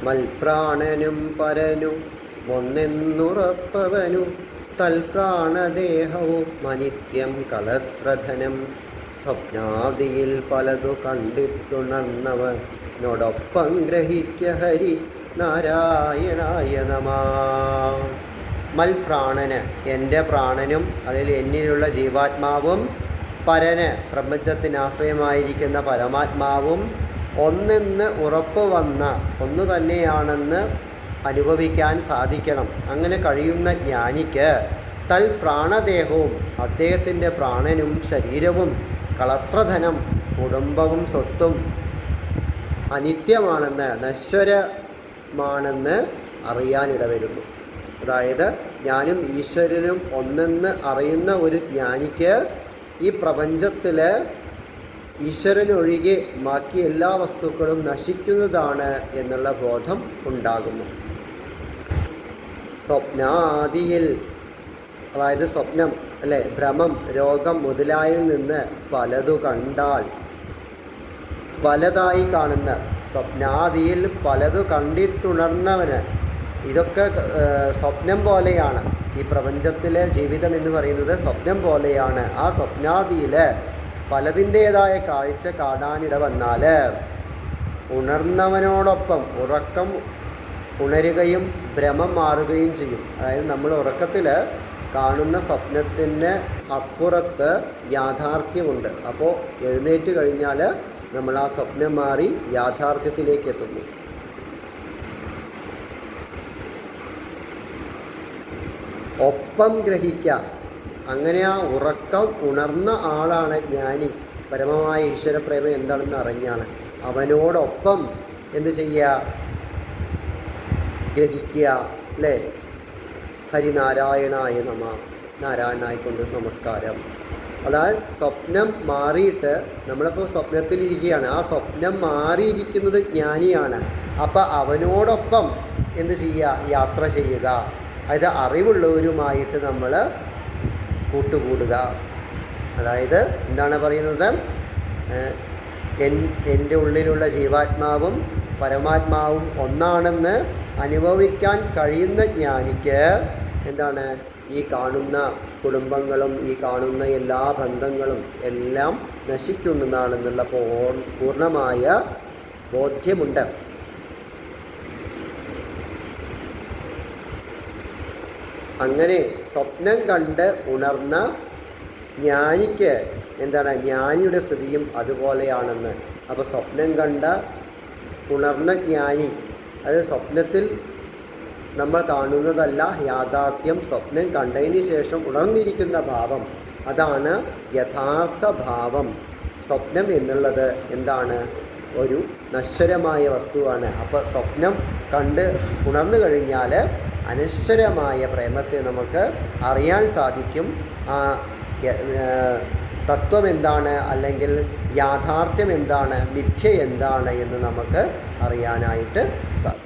മൽപ്രാണനും പരനു ഒന്നെന്നുറപ്പവനു തൽപ്രാണദേഹവും അനിത്യം കളത്രധനം സ്വപ്നാദിയിൽ പലതു കണ്ടിട്ടുണർന്നവനോടൊപ്പം ഗ്രഹിക്ക ഹരി നാരായണായ നമഃ. മൽപ്രാണന് എൻ്റെ പ്രാണനും അതിൽ എന്നിലുള്ള ജീവാത്മാവും പരന് പ്രപഞ്ചത്തിന് ആശ്രയമായിരിക്കുന്ന പരമാത്മാവും ഒന്നെന്ന് ഉറപ്പ് വന്ന ഒന്നു തന്നെയാണെന്ന് അനുഭവിക്കാൻ സാധിക്കണം. അങ്ങനെ കഴിയുന്ന ജ്ഞാനിക്ക് തൽ പ്രാണദേഹവും അദ്ദേഹത്തിൻ്റെ പ്രാണനും ശരീരവും കളത്രധനം കുടുംബവും സ്വത്തും അനിത്യമാണെന്ന് നശ്വരമാണെന്ന് അറിയാനിടവരുന്നു. അതായത് ഞാനും ഈശ്വരനും ഒന്നെന്ന് അറിയുന്ന ഒരു ജ്ഞാനിക്ക് ഈ പ്രപഞ്ചത്തിൽ ഈശ്വരനൊഴികെ ബാക്കി എല്ലാ വസ്തുക്കളും നശിക്കുന്നതാണ് എന്നുള്ള ബോധം ഉണ്ടാകുന്നു. സ്വപ്നാദിയിൽ, അതായത് സ്വപ്നം അല്ലെ, ഭ്രമം, രോഗം മുതലായതിൽ നിന്ന് പലതു കണ്ടാൽ, പലതായി കാണുന്ന സ്വപ്നാദിയിൽ പലതു കണ്ടിട്ടുണർന്നവന് ഇതൊക്കെ സ്വപ്നം പോലെയാണ്. ഈ പ്രപഞ്ചത്തിലെ ജീവിതം എന്ന് പറയുന്നത് സ്വപ്നം പോലെയാണ്. ആ സ്വപ്നാദിയിൽ പലതിൻ്റേതായ കാഴ്ച കാണാനിട വന്നാൽ ഉണർന്നവനോടൊപ്പം ഉറക്കം ഉണരുകയും ഭ്രമം മാറുകയും ചെയ്യും. അതായത് നമ്മൾ ഉറക്കത്തിൽ കാണുന്ന സ്വപ്നത്തിന് അപ്പുറത്ത് യാഥാർത്ഥ്യമുണ്ട്. അപ്പോൾ എഴുന്നേറ്റ് കഴിഞ്ഞാൽ നമ്മൾ ആ സ്വപ്നം മാറി യാഥാർത്ഥ്യത്തിലേക്ക് എത്തുന്നു. ഒപ്പം ഗ്രഹിക്കുക, അങ്ങനെ ആ ഉറക്കം ഉണർന്ന ആളാണ് ജ്ഞാനി. പരമമായ ഈശ്വരപ്രേമം എന്താണെന്ന് അറിഞ്ഞാണ് അവനോടൊപ്പം എന്ത് ചെയ്യുക, ഗ്രഹിക്കുക അല്ലേ. ഹരിനാരായണായ നമഃ, നാരായണായിക്കൊണ്ട് നമസ്കാരം. അതായത് സ്വപ്നം മാറിയിട്ട് നമ്മളിപ്പോൾ സ്വപ്നത്തിലിരിക്കുകയാണ്, ആ സ്വപ്നം മാറിയിരിക്കുന്നത് ജ്ഞാനിയാണ്. അപ്പം അവനോടൊപ്പം എന്ത് ചെയ്യുക, യാത്ര ചെയ്യുക. അതായത് അറിവുള്ളവരുമായിട്ട് നമ്മൾ കൂട്ടുകൂടുക. അതായത് എന്താണ് പറയുന്നത്, എൻ്റെ ഉള്ളിലുള്ള ജീവാത്മാവും പരമാത്മാവും ഒന്നാണെന്ന് അനുഭവിക്കാൻ കഴിയുന്ന ജ്ഞാനിക്ക് എന്താണ്, ഈ കാണുന്ന കുടുംബങ്ങളും ഈ കാണുന്ന എല്ലാ ബന്ധങ്ങളും എല്ലാം നശിക്കുന്നതാണെന്നുള്ള പൂർണ്ണമായ ബോധ്യമുണ്ട്. അങ്ങനെ സ്വപ്നം കണ്ട് ഉണർന്ന ജ്ഞാനിക്ക് എന്താണ്, ജ്ഞാനിയുടെ സ്ഥിതിയും അതുപോലെയാണെന്ന്. അപ്പോൾ സ്വപ്നം കണ്ട ഉണർന്ന ജ്ഞാനി, അത് സ്വപ്നത്തിൽ നമ്മൾ കാണുന്നതല്ല യാഥാർത്ഥ്യം. സ്വപ്നം കണ്ടതിന് ശേഷം ഉണർന്നിരിക്കുന്ന ഭാവം, അതാണ് യഥാർത്ഥ ഭാവം. സ്വപ്നം എന്നുള്ളത് എന്താണ്, ഒരു നശ്വരമായ വസ്തുവാണ്. അപ്പോൾ സ്വപ്നം കണ്ട് ഉണർന്നു കഴിഞ്ഞാൽ അനശ്വരമായ പ്രേമത്തെ നമുക്ക് അറിയാൻ സാധിക്കും. തത്വം എന്താണ്, അല്ലെങ്കിൽ യാഥാർത്ഥ്യം എന്താണ്, മിഥ്യ എന്താണ് എന്ന് നമുക്ക് അറിയാനായിട്ട് സാധിക്കും.